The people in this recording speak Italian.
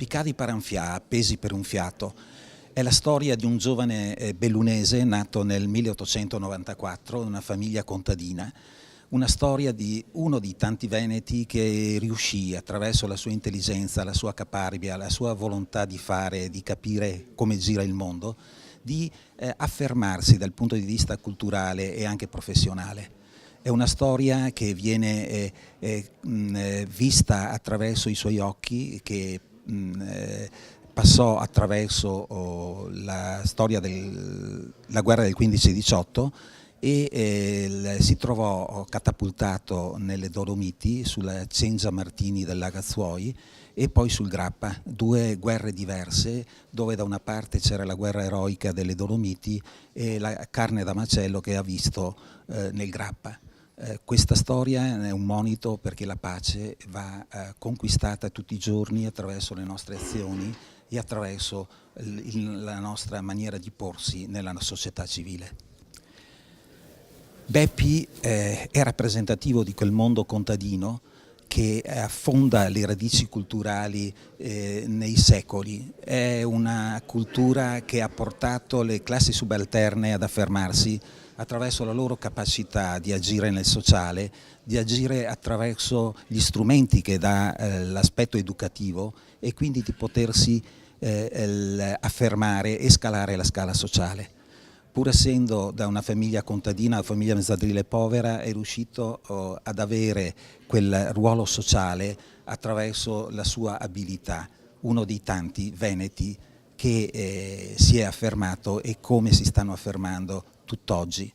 Piccadi per un Appesi per un fiato. È la storia di un giovane bellunese nato nel 1894 in una famiglia contadina, una storia di uno dei tanti veneti che riuscì attraverso la sua intelligenza, la sua caparbia, la sua volontà di fare, di capire come gira il mondo, di affermarsi dal punto di vista culturale e anche professionale. È una storia che viene vista attraverso i suoi occhi, che passò attraverso la storia della guerra del 15-18 e si trovò catapultato nelle Dolomiti, sulla Cengia Martini del Lagazzuoi e poi sul Grappa, due guerre diverse dove da una parte c'era la guerra eroica delle Dolomiti e la carne da macello che ha visto nel Grappa. Questa storia è un monito perché la pace va conquistata tutti i giorni attraverso le nostre azioni e attraverso la nostra maniera di porsi nella società civile. Beppi è rappresentativo di quel mondo contadino che affonda le radici culturali nei secoli. È una cultura che ha portato le classi subalterne ad affermarsi attraverso la loro capacità di agire nel sociale, di agire attraverso gli strumenti che dà l'aspetto educativo e quindi di potersi affermare e scalare la scala sociale. Pur essendo da una famiglia contadina, una famiglia mezzadrile povera, è riuscito ad avere quel ruolo sociale attraverso la sua abilità, uno dei tanti veneti che si è affermato e come si stanno affermando tutt'oggi.